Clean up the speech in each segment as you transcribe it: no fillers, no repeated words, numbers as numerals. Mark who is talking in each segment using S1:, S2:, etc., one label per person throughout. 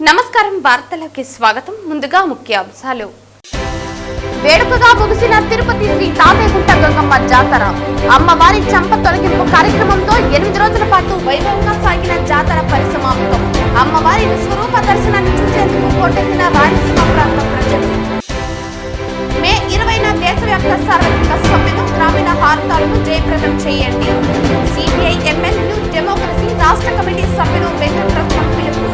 S1: నమస్కారం వార్తలకి స్వాగతం. ముందుగా ముఖ్యాంశాలు. వేడుకగా ముగిసిన తిరుపతి శ్రీ తాతయ్యగుంట గంగమ్మ జాతర. అమ్మవారి చంప తొలగింపు కార్యక్రమంతో 8 రోజుల పాటు వైభవంగా సాగిన జాతర పరిసమాప్తం. అమ్మవారి విశ్వరూప దర్శనాన్ని చూసేందుకు పోటెత్తిన రాయలసీమ ప్రాంత ప్రజలు. మే 20న దేశవ్యాప్త సార్వత్రిక సమ్మెను గ్రామీణ హారతాలను జయప్రదం చేయండి. సిపిఐ ఎమ్మెల్యేలు డెమోక్రసీ రాష్ట్ర కమిటీ సభ్యులు వెంకటరత్నం పిలుపు.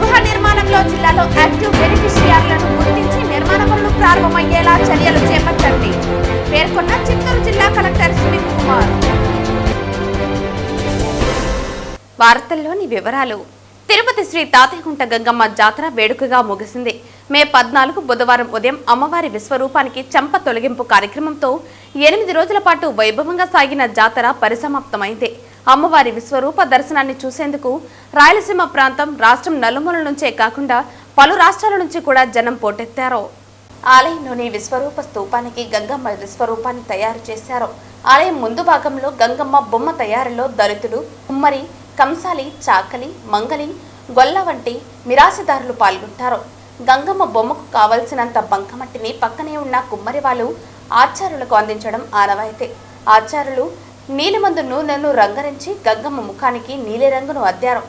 S1: గృహ నిర్మాణంలో జిల్లాలో యాక్టివ్ బెనిఫిషియర్లను గుర్తించి నిర్మాణ పనులు ప్రారంభమయ్యేలా చర్యలు చేపట్టండి పేర్కొన్న చిత్తూరు జిల్లా కలెక్టర్ సుమిత్ కుమార్. వార్తల్లోని వివరాలు. తిరుపతి శ్రీ తాతయ్యగుంట గంగమ్మ జాతర వేడుకగా ముగిసింది. మే 14 బుధవారం ఉదయం అమ్మవారి విశ్వరూపానికి చంప తొలగింపు కార్యక్రమంతో 8 రోజుల పాటు వైభవంగా సాగిన జాతర పరిసమాప్తమైంది. అమ్మవారి విశ్వరూప దర్శనాన్ని చూసేందుకు రాయలసీమ ప్రాంతం రాష్ట్రం నలుమూల నుంచే కాకుండా పలు రాష్ట్రాల నుంచి కూడా జనం పోటెత్తారు. ఆలయంలోని విశ్వరూప స్తూపానికి గంగమ్మ విశ్వరూపాన్ని తయారు చేశారు. ఆలయం ముందు భాగంలో గంగమ్మ బొమ్మ తయారీలో దళితులు, కుమ్మరి, కంసాలి, చాకలి, మంగలి, గొల్ల వంటి మిరాసిదారులు పాల్గొంటారు. గంగమ్మ బొమ్మకు కావలసినంత బంకమట్టిని పక్కనే ఉన్న కుమ్మరి వాళ్ళు ఆచారులకు అందించడం ఆనవాయితీ. ఆచారులు నీలిమందు నూనెను రంగరించి గంగమ్మ ముఖానికి నీలిరంగును అద్దారు.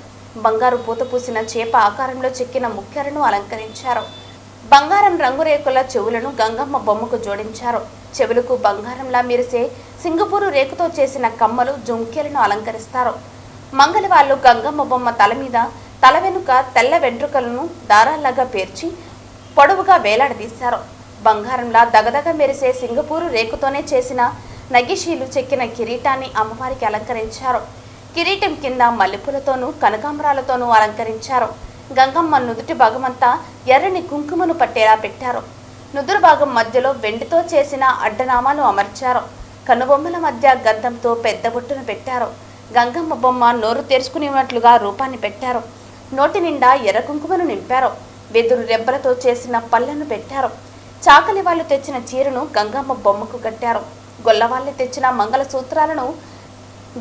S1: బంగారు పూత పూసిన చేప ఆకారంలో చెక్కిన ముక్కెలను అలంకరించారు. బంగారం రంగురేకుల చెవులను గంగమ్మ బొమ్మకు జోడించారు. చెవులకు బంగారంలా మెరిసే సింగపూరు రేకుతో చేసిన కమ్మలు, జుంకెలను అలంకరిస్తారు. మంగలి వాళ్ళు గంగమ్మ బొమ్మ తల మీద తల వెనుక తెల్ల వెంట్రుకలను దారాల్లాగా పేర్చి పొడవుగా వేలాడదీశారు. బంగారంలా దగదగ మెరిసే సింగపూరు రేకుతోనే చేసిన నగిషీలు చెక్కిన కిరీటాన్ని అమ్మవారికి అలంకరించారు. కిరీటం కింద మల్లెపూలతోనూ కనకాంబరాలతోనూ అలంకరించారు. గంగమ్మ నుదుటి భాగమంతా ఎర్రని కుంకుమను పట్టేలా పెట్టారు. నుదురు భాగం మధ్యలో వెండితో చేసిన అడ్డనామాలు అమర్చారు. కనుబొమ్మల మధ్య గంధంతో పెద్ద బొట్టును పెట్టారు. గంగమ్మ బొమ్మ నోరు తెరుచుకునేటట్లుగా రూపాన్ని పెట్టారు. నోటి నిండా ఎర్ర కుంకుమను నింపారు. వెదురు రెబ్బలతో చేసిన పళ్ళను పెట్టారు. చాకలి వాళ్ళు తెచ్చిన చీరను గంగమ్మ బొమ్మకు కట్టారు. గొల్లవాళ్ళు తెచ్చిన మంగళ సూత్రాలను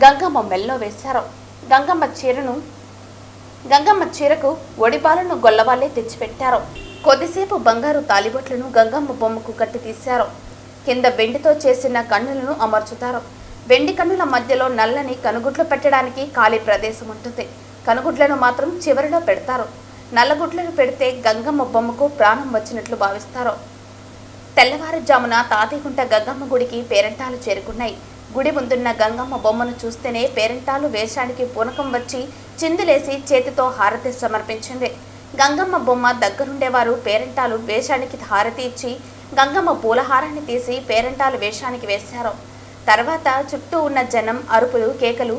S1: గంగమ్మ మెల్లో వేశారు. గంగమ్మ చీరకు ఒడిపాలను గొల్లవాళ్లే తెచ్చిపెట్టారు. కొద్దిసేపు బంగారు తాలిబొట్లను గంగమ్మ బొమ్మకు కట్టి తీశారు. కింద వెండితో చేసిన కన్నులను అమర్చుతారు. వెండి కన్నుల మధ్యలో నల్లని కనుగుడ్లు పెట్టడానికి ఖాళీ ప్రదేశం ఉంటుంది. కనుగుడ్లను మాత్రం చివరిలో పెడతారు. నల్లగుడ్లను పెడితే గంగమ్మ బొమ్మకు ప్రాణం వచ్చినట్లు భావిస్తారు. తెల్లవారుజామున తాతయ్యగుంట గంగమ్మ గుడికి పేరంటాలు చేరుకున్నాయి. గుడి ముందున్న గంగమ్మ బొమ్మను చూస్తేనే పేరంటాలు వేషానికి పూనకం వచ్చి చిందులేసి చేతితో హారతి సమర్పించింది. గంగమ్మ బొమ్మ దగ్గరుండేవారు పేరంటాలు వేషానికి హారతి ఇచ్చి గంగమ్మ పూలహారాన్ని తీసి పేరంటాలు వేషానికి వేశారు. తర్వాత చుట్టూ ఉన్న జనం అరుపులు, కేకలు,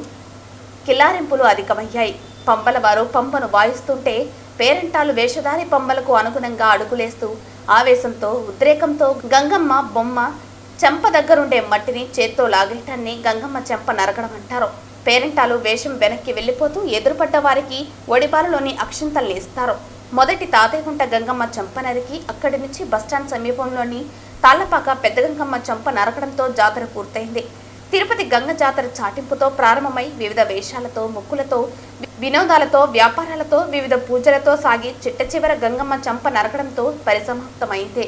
S1: కిలారింపులు అధికమయ్యాయి. పంబల వారు పంపను వాయిస్తుంటే పేరంటాలు వేషధారి పంబలకు అనుగుణంగా అడుగులేస్తూ ఆవేశంతో, ఉద్రేకంతో గంగమ్మ బొమ్మ చెంప దగ్గరుండే మట్టిని చేత్తో లాగేయటాన్ని గంగమ్మ చెంప నరకడం అంటారు. పేరంటాలు వేషం వెనక్కి వెళ్లిపోతూ ఎదురుపడ్డ వారికి ఒడిపాలలోని అక్షింతల్ని ఇస్తారు. మొదటి తాతయ్యగుంట గంగమ్మ చెంప నరికి అక్కడి నుంచి బస్టాండ్ సమీపంలోని తాళ్లపాక పెద్ద గంగమ్మ చెంప నరకడంతో జాతర పూర్తయింది. తిరుపతి గంగ జాతర చాటింపుతో ప్రారంభమై వివిధ వేషాలతో, మొక్కులతో, వినోదాలతో, వ్యాపారాలతో, వివిధ పూజలతో సాగి చిట్ట చివర గంగమ్మ చెంప నరకడంతో పరిసమాప్తమైంది.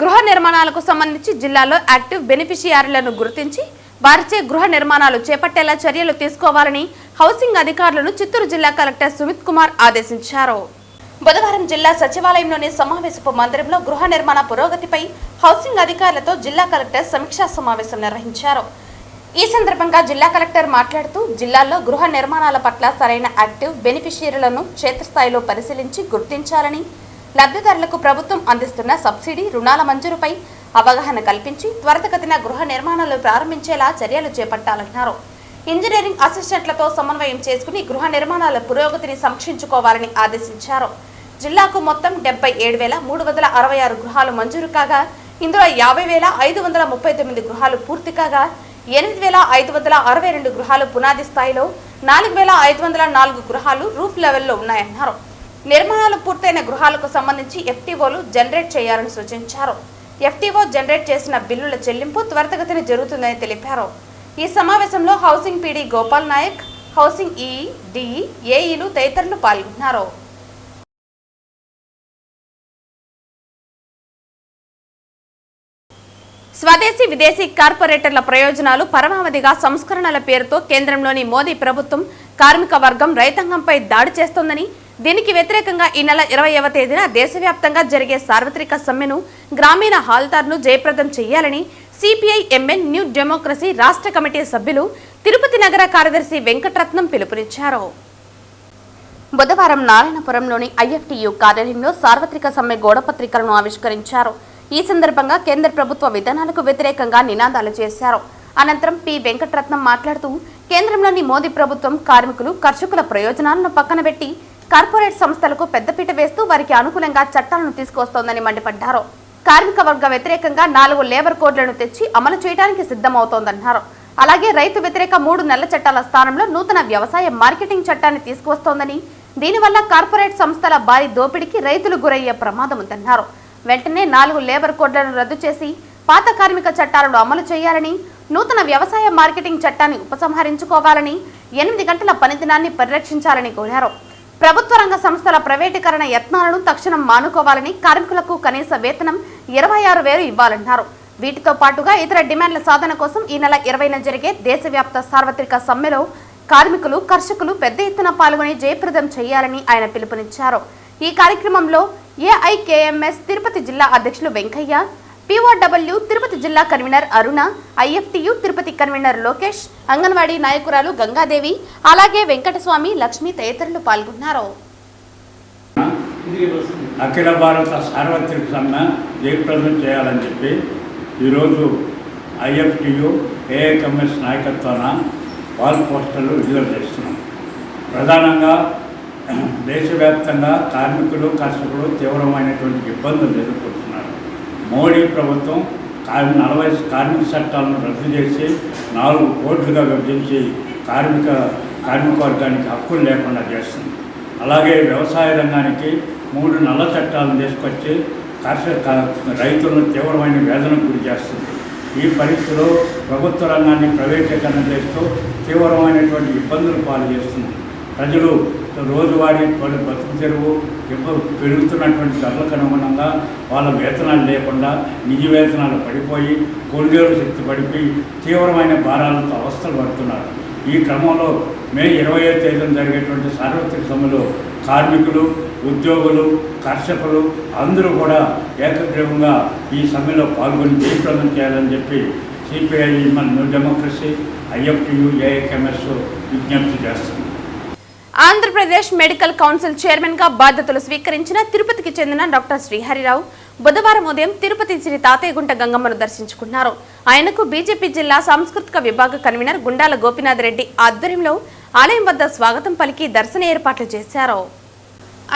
S1: గృహ నిర్మాణాలకు సంబంధించి జిల్లాలో యాక్టివ్ బెనిఫిషియర్లను గుర్తించి వారిచే గృహ నిర్మాణాలు చేపట్టేలా చర్యలు తీసుకోవాలని హౌసింగ్ అధికారులను చిత్తూరు జిల్లా కలెక్టర్ సుమిత్ కుమార్ ఆదేశించారు. బుధవారం జిల్లా సచివాలయంలోని సమావేశపు మందిరంలో గృహ నిర్మాణ పురోగతిపై హౌసింగ్ అధికారులతో జిల్లా కలెక్టర్ సమీక్షా సమావేశం నిర్వహించారు. ఈ సందర్భంగా జిల్లా కలెక్టర్ మాట్లాడుతూ జిల్లాలో గృహ నిర్మాణాల పట్ల సరైన యాక్టివ్ బెనిఫిషియర్లను క్షేత్రస్థాయిలో పరిశీలించి గుర్తించాలని, లబ్ధిదారులకు ప్రభుత్వం అందిస్తున్న సబ్సిడీ రుణాల మంజూరుపై అవగాహన కల్పించి త్వరితగతిన గృహ నిర్మాణాలు ప్రారంభించేలా చర్యలు చేపట్టాలన్నారు. ఇంజనీరింగ్ అసిస్టెంట్లతో సమన్వయం చేసుకుని గృహ నిర్మాణాల పురోగతిని సమీక్షించుకోవాలని ఆదేశించారు. జిల్లాకు మొత్తం 77,366 గృహాలు మంజూరు కాగా ఇందులో 50,539 గృహాలు పూర్తి కాగా 8,562 గృహాలు పునాది స్థాయిలో, 4,504 గృహాలు రూఫ్ లెవెల్లో ఉన్నాయన్నారు. నిర్మాణాలు పూర్తయిన గృహాలకు సంబంధించి ఎఫ్టీఓలు జనరేట్ చేయాలని సూచించారు. ఎఫ్టీఓ జనరేట్ చేసిన బిల్లుల చెల్లింపు త్వరితగతిన జరుగుతుందని తెలిపారు. ఈ సమావేశంలో housing PD Gopal Nayak, housing EE, DE, ఏఈలు తదితరులు పాల్గొన్నారు. స్వదేశీ విదేశీ కార్పొరేటర్ల ప్రయోజనాలు పరమావధిగా సంస్కరణల పేరుతో కేంద్రంలోని మోదీ ప్రభుత్వం కార్మిక వర్గం రైతాంగంపై దాడి చేస్తోందని, దీనికి వ్యతిరేకంగా ఈ నెల 20వ తేదీన దేశవ్యాప్తంగా జరిగే సార్వత్రిక సమ్మెను, గ్రామీణ హాల్దార్ను జయప్రదం చేయాలని సిపిఐ ఎంఎన్ న్యూ డెమోక్రసీ రాష్ట్ర కమిటీ సభ్యులు తిరుపతి నగర కార్యదర్శి వెంకటరత్నం పిలుపునిచ్చారు. బుధవారం నారాయణపురంలోని ఐఎఫ్టియు కార్యాలయంలో సార్వత్రిక సమ్మె గోడపత్రికలను ఆవిష్కరించారు. ఈ సందర్భంగా కేంద్ర ప్రభుత్వ విధానాలకు వ్యతిరేకంగా నినాదాలు చేశారు. అనంతరం పి వెంకటరత్నం మాట్లాడుతూ, కేంద్రంలోని మోదీ ప్రభుత్వం కార్మికులు, కర్షకుల ప్రయోజనాలను పక్కన పెట్టి కార్పొరేట్ సంస్థలకు పెద్దపీట వేస్తూ వారికి అనుకూలంగా చట్టాలను తీసుకొస్తోందని మండిపడ్డారు. కార్మిక వర్గ వ్యతిరేకంగా 4 లేబర్ కోడ్లను తెచ్చి అమలు చేయడానికి సిద్ధమవుతోందన్నారు. అలాగే రైతు వ్యతిరేక 3 నల్ల చట్టాల స్థానంలో నూతన వ్యవసాయ మార్కెటింగ్ చట్టాన్ని తీసుకువస్తోందని, దీనివల్ల కార్పొరేట్ సంస్థల భారీ దోపిడీకి రైతులు గురయ్యే ప్రమాదం ఉందన్నారు. వెంటనే 4 లేబర్ కోడ్లను రద్దు చేసి పాత కార్మిక చట్టాలను అమలు చేయాలని, నూతన వ్యవసాయ మార్కెటింగ్ చట్టాన్ని ఉపసంహరించుకోవాలని, 8 గంటల పనిదినాన్ని పరిరక్షించాలని కోరారు. ప్రభుత్వ రంగ సంస్థల ప్రైవేటీకరణ యత్నాలను తక్షణం మానుకోవాలని, కార్మికులకు కనీస వేతనం 26,000 ఇవ్వాలన్నారు. వీటితో పాటుగా ఇతర డిమాండ్ల సాధన కోసం ఈ నెల 20న జరిగే దేశవ్యాప్త సార్వత్రిక సమ్మెలో కార్మికులు, కర్షకులు పెద్ద ఎత్తున పాల్గొని జయప్రదం చేయాలని ఆయన పిలుపునిచ్చారు. ఈ కార్యక్రమంలో ఏఐకేఎంఎస్ తిరుపతి జిల్లా అధ్యక్షులు వెంకయ్య, పిఓడబ్ల్యూ తిరుపతి జిల్లా కన్వీనర్ అరుణ, ఐఎఫ్టియు తిరుపతి కన్వీనర్ లోకేష్, అంగన్వాడీ నాయకురాలు గంగాదేవి, అలాగే వెంకటస్వామి, లక్ష్మి తదితరులు పాల్గొన్నారు.
S2: అఖిల భారత సార్వత్రిక సమ్మె జయప్రదం చేయాలని చెప్పి ఈరోజు ఐఎఫ్టియు ఏఐకేఎంఎస్ నాయకత్వాన వాల్ పోస్టర్లు విడుదల చేస్తున్నాం. ప్రధానంగా దేశవ్యాప్తంగా కార్మికులు, కర్షకులు తీవ్రమైనటువంటి ఇబ్బందులు ఎదుర్కొంటున్నారు. మోడీ ప్రభుత్వం 40 కార్మిక చట్టాలను రద్దు చేసి 4 కోట్లుగా విభజించి కార్మిక వర్గానికి హక్కులు లేకుండా చేస్తుంది. అలాగే వ్యవసాయ రంగానికి 3 నల్ల చట్టాలను తీసుకొచ్చి రైతులను తీవ్రమైన వేదనకు గురి చేస్తుంది. ఈ పరిస్థితిలో ప్రభుత్వ రంగాన్ని ప్రైవేటీకరణ చేస్తూ తీవ్రమైనటువంటి ఇబ్బందులు పాలు చేస్తుంది. ప్రజలు రోజువారీ బతుకు తెరువు పెరుగుతున్నటువంటి ధరలకు అనుగుణంగా వాళ్ళ వేతనాలు లేకుండా నిజ వేతనాలు పడిపోయి, కొనుగోలు శక్తి పడిపోయి తీవ్రమైన భారాలతో అవస్థలు పడుతున్నారు. ఈ క్రమంలో మే 20వ తేదీన జరిగేటువంటి సార్వత్రిక సమ్మెలో కార్మికులు, ఉద్యోగులు, కర్షకులు అందరూ కూడా ఏకగ్రీవంగా ఈ సమ్మెలో పాల్గొని జయప్రదం చేయాలని చెప్పి CPI new democracy, IFTU, AIKMS విజ్ఞప్తి చేస్తుంది.
S1: ఆంధ్రప్రదేశ్ మెడికల్ కౌన్సిల్ చైర్మన్ గా బాధ్యతలు స్వీకరించిన తిరుపతికి చెందిన డాక్టర్ శ్రీహరిరావు బుధవారం ఉదయం తిరుపతి శ్రీ తాతయ్యగుంట గంగమ్మను దర్శించుకున్నారు. ఆయనకు బీజేపీ జిల్లా సాంస్కృతిక విభాగ కన్వీనర్ గుండాల గోపీనాథ్ రెడ్డి ఆధ్వర్యంలో ఆలయం వద్ద స్వాగతం పలికి దర్శన ఏర్పాట్లు చేశారు.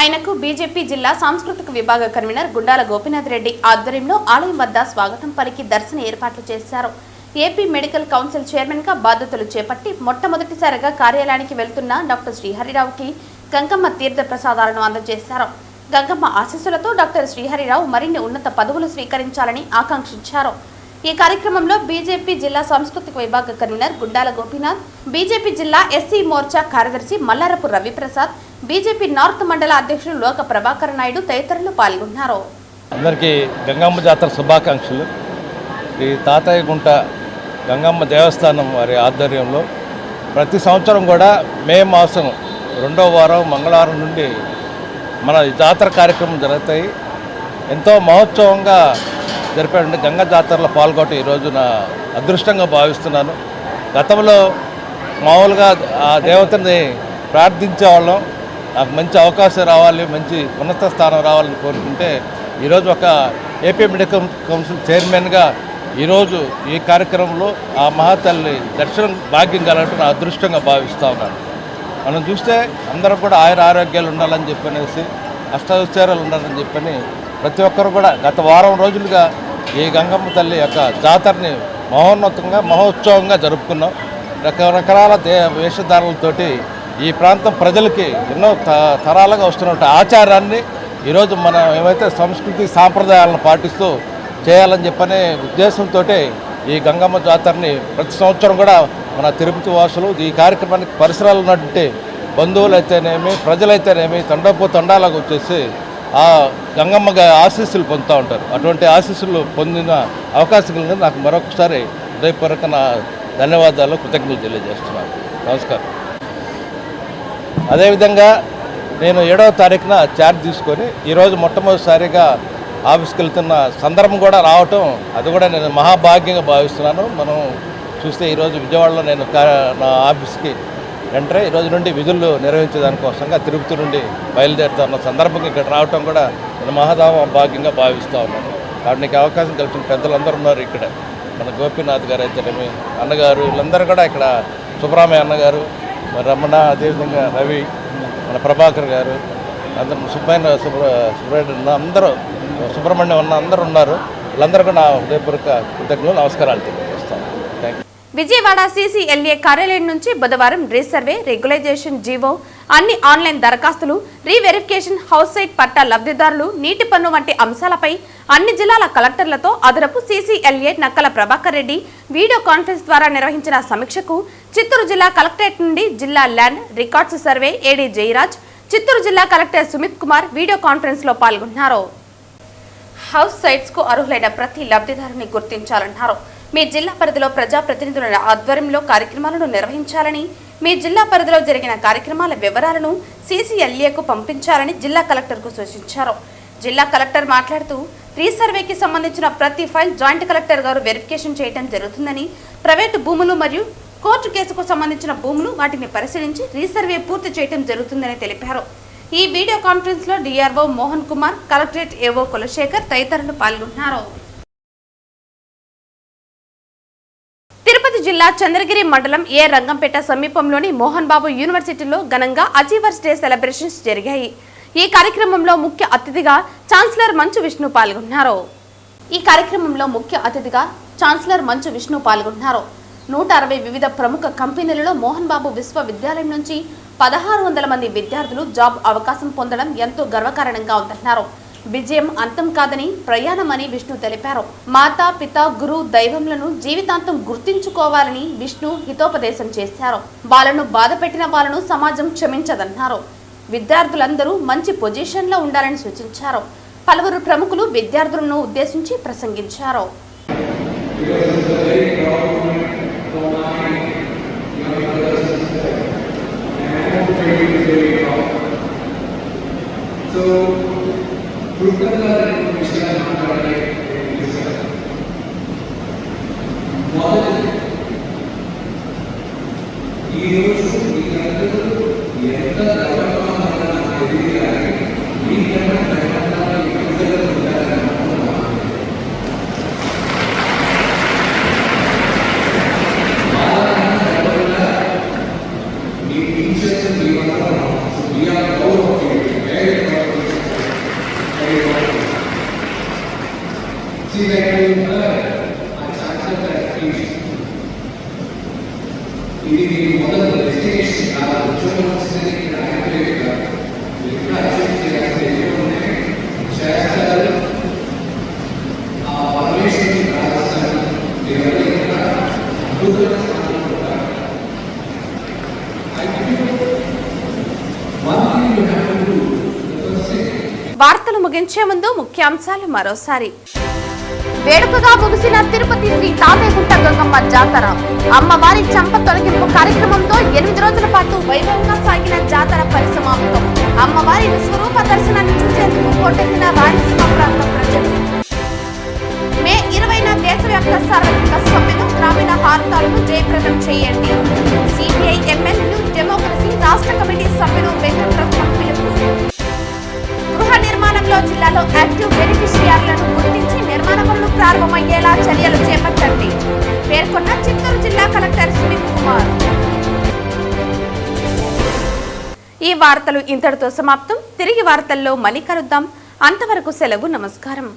S1: ఆయనకు బీజేపీ జిల్లా సాంస్కృతిక విభాగ కన్వీనర్ గుండాల గోపీనాథ్ రెడ్డి ఆధ్వర్యంలో ఆలయం వద్ద స్వాగతం పలికి దర్శన ఏర్పాట్లు చేశారు. ఏపీ మెడికల్ కౌన్సిల్ చైర్మన్ గా బాధ్యతలు చేపట్టి మొట్టమొదటిసారిగా కార్యాలయానికి వెళ్తున్న డాక్టర్ శ్రీహరిరావుకి గంగమ్మ తీర్థ ప్రసాదాలను అందజేశారు. గంగమ్మ ఆశీస్సులతో డాక్టర్ శ్రీహరిరావు మరిన్ని ఉన్నత పదవులు స్వీకరించాలని ఆకాంక్షించారు. ఈ కార్యక్రమంలో బీజేపీ జిల్లా సాంస్కృతిక విభాగ కన్వీనర్ గుండాల గోపీనాథ్, బీజేపీ జిల్లా ఎస్సీ మోర్చా కార్యదర్శి మల్లారపు రవిప్రసాద్, బీజేపీ నార్త్ మండల అధ్యక్షులు లోక ప్రభాకర్ నాయుడు తదితరులు పాల్గొన్నారు.
S3: అందరికీ గంగమ్మ జాతర శుభాకాంక్షలు. ఈ తాతయ్యగుంట గంగమ్మ దేవస్థానం వారి ఆధ్వర్యంలో ప్రతి సంవత్సరం కూడా మే మాసం 2వ వారం మంగళవారం నుండి మన జాతర కార్యక్రమం జరుగుతాయి. ఎంతో మహోత్సవంగా జరిపేటువంటి గంగ జాతరలో పాల్గొనడం ఈరోజు నా అదృష్టంగా భావిస్తున్నాను. గతంలో మామూలుగా ఆ దేవతని ప్రార్థించేవాళ్ళం, నాకు మంచి అవకాశం రావాలి, మంచి ఉన్నత స్థానం రావాలని కోరుకుంటే ఈరోజు ఒక ఏపీ మెడికల్ కౌన్సిల్ చైర్మన్గా ఈరోజు ఈ కార్యక్రమంలో ఆ మహాతల్లి దర్శనం భాగ్యం కలగటం నా అదృష్టంగా భావిస్తూ ఉన్నాను. మనం చూస్తే అందరూ కూడా ఆరోగ్యాలు ఉండాలని చెప్పనేసి, అష్టైశ్వర్యాలు ఉండాలని చెప్పని ప్రతి ఒక్కరు కూడా గత వారం రోజులుగా ఈ గంగమ్మ తల్లి యొక్క జాతరని మహోన్నతంగా మహోత్సవంగా జరుపుకున్నాం. రకరకాల వేషధారణలతోటి ఈ ప్రాంతం ప్రజలకి ఎన్నో తరాలుగా వస్తున్న ఆచారాన్ని ఈరోజు మనం ఏవైతే సంస్కృతి సాంప్రదాయాలను పాటిస్తూ చేయాలని చెప్పనే ఉద్దేశంతో ఈ గంగమ్మ జాతరని ప్రతి సంవత్సరం కూడా మన తిరుపతి వాసులు ఈ కార్యక్రమానికి పరిసరాలు ఉన్నటువంటి బంధువులు అయితేనేమి ప్రజలైతేనేమి తండాలాగా వచ్చేసి ఆ గంగమ్మ ఆశీస్సులు పొందుతూ ఉంటారు. అటువంటి ఆశీస్సులు పొందిన అవకాశం కలిగింది. నాకు మరొకసారి హృదయపూర్వక ధన్యవాదాలు, కృతజ్ఞతలు తెలియజేస్తున్నాను. నమస్కారం. అదేవిధంగా నేను 7వ తారీఖున ఛార్జ్ తీసుకొని ఈరోజు మొట్టమొదటిసారిగా ఆఫీస్కి వెళ్తున్న సందర్భం కూడా రావటం, అది కూడా నేను మహాభాగ్యంగా భావిస్తున్నాను. మనం చూస్తే ఈరోజు విజయవాడలో నేను నా ఆఫీస్కి ఎంటర్ ఈరోజు నుండి విధులు నిర్వహించేదానికోసంగా తిరుపతి నుండి బయలుదేరుతున్న సందర్భంగా ఇక్కడ రావటం కూడా నేను మహాభాగ్యంగా భావిస్తూ ఉన్నాను. కాబట్టి నీకు అవకాశం కల్పించిన పెద్దలందరూ ఉన్నారు ఇక్కడ. మన గోపీనాథ్ గారు అయితేనేమి, అన్నగారు, వీళ్ళందరూ కూడా ఇక్కడ, సుబ్రహ్మణ్య అన్నగారు, రమణ, అదేవిధంగా రవి, మన ప్రభాకర్ గారు, అందరూ సుబ్రహ్మణ్యం అందరూ, సుబ్రహ్మణ్యం అందరూ ఉన్నారు. వీళ్ళందరూ కూడా నా హృదయపూర్వక కృతజ్ఞతలు, నమస్కారాలు తెలియజేస్తాను. Thank you.
S1: విజయవాడ CCLA కార్యాలయం నుంచి బుధవారం రీసర్వే, రెగ్యులైజేషన్ జీవో, అన్ని ఆన్లైన్ దరఖాస్తులు, రీవెరిఫికేషన్, హౌస్ సైట్ పట్టా లబ్ధిదారులు, నీటి పన్ను వంటి అంశాలపై అన్ని జిల్లాల కలెక్టర్లతో అదనపు CCLA Nakkala Prabhakar Reddy video conference ద్వారా నిర్వహించిన సమీక్షకు చిత్తూరు జిల్లా కలెక్టరేట్ నుండి జిల్లా land records survey AD Jayaraj, Chittoor జిల్లా collector Sumit Kumar video conference లో పాల్గొన్నారు. హౌస్ సైట్స్ కు అర్హులైన ప్రతి లబ్ధిదారుని గుర్తించాలన్నారు. మీ జిల్లా పరిధిలో ప్రజాప్రతినిధుల ఆధ్వర్యంలో కార్యక్రమాలను నిర్వహించాలని, మీ జిల్లా పరిధిలో జరిగిన కార్యక్రమాల వివరాలను CCLAకు పంపించాలని జిల్లా కలెక్టర్కు సూచించారు. జిల్లా కలెక్టర్ మాట్లాడుతూ, రీసర్వేకి సంబంధించిన ప్రతి ఫైల్ జాయింట్ కలెక్టర్ గారు వెరిఫికేషన్ చేయడం జరుగుతుందని, ప్రైవేటు భూములు మరియు కోర్టు కేసుకు సంబంధించిన భూములు వాటిని పరిశీలించి రీసర్వే పూర్తి చేయడం జరుగుతుందని తెలిపారు. ఈ వీడియో కాన్ఫరెన్స్ లో DRO Mohan Kumar, collectorate AO Kulasekhar తదితరులు పాల్గొన్నారు. తిరుపతి జిల్లా చంద్రగిరి మండలం రంగంపేట సమీపంలోని మోహన్ బాబు యూనివర్సిటీలో ఘనంగా అచీవర్స్ డే సెలబ్రేషన్స్ జరిగాయి. ఈ కార్యక్రమంలో ముఖ్య అతిథిగా ఛాన్సలర్ మంచు విష్ణు పాల్గొన్నారు. 160 వివిధ ప్రముఖ కంపెనీలలో మోహన్ బాబు విశ్వవిద్యాలయం నుంచి 1600 మంది విద్యార్థులు జాబ్ అవకాశం పొందడం ఎంతో గర్వకారణంగా ఉందన్నారు. విజయం అంతం కాదని, ప్రయాణమని విష్ణు తెలిపారు. మాతా, పిత, గురు, దైవంలను జీవితాంతం గుర్తించుకోవాలని విష్ణు హితోపదేశం చేశారు. వాళ్ళను బాధ పెట్టిన వాళ్ళను సమాజం క్షమించదన్నారు. విద్యార్థులందరూ మంచి పొజిషన్లో ఉండాలని సూచించారు. పలువురు ప్రముఖులు విద్యార్థులను ఉద్దేశించి ప్రసంగించారు. వార్తలు ముగించే ముందు ముఖ్యాంశాలు మరోసారి. వేడుకగా ముగిసిన తిరుపతి శ్రీ తాతయ్యగుంట గంగమ్మ జాతర. అమ్మవారి చంప తొలగింపు కార్యక్రమంతో 8 రోజుల పాటు వైభవంగా సాగిన జాతర పరిసమాప్తం. అమ్మవారి విశ్వరూప దర్శనాన్ని చూసేందుకు పోటెత్తిన రాయలసీమ ప్రాంత ప్రజలు. మే 20న దేశవ్యాప్త సార్వత్రిక సమ్మెను, గ్రామీణ భారతాలను జయప్రదం చేయండి. CPI ML న్యూ డెమోక్రసీ రాష్ట్ర కమిటీ సభ్యులు వెంకటరత్నం పిలుపు. గృహ నిర్మాణంలో జిల్లాలో యాక్టివ్ బెనిఫిషియర్లను గుర్తించి నిర్మాణ పనులు ప్రారంభమయ్యేలా చర్యలు చేపట్టండి పేర్కొన్న చిత్తూరు జిల్లా కలెక్టర్ సుమిత్ కుమార్. ఈ వార్తలు ఇంతటితో సమాప్తం. తిరిగి వార్తల్లో మళ్ళీ కలుద్దాం. అంతవరకు సెలవు. నమస్కారం.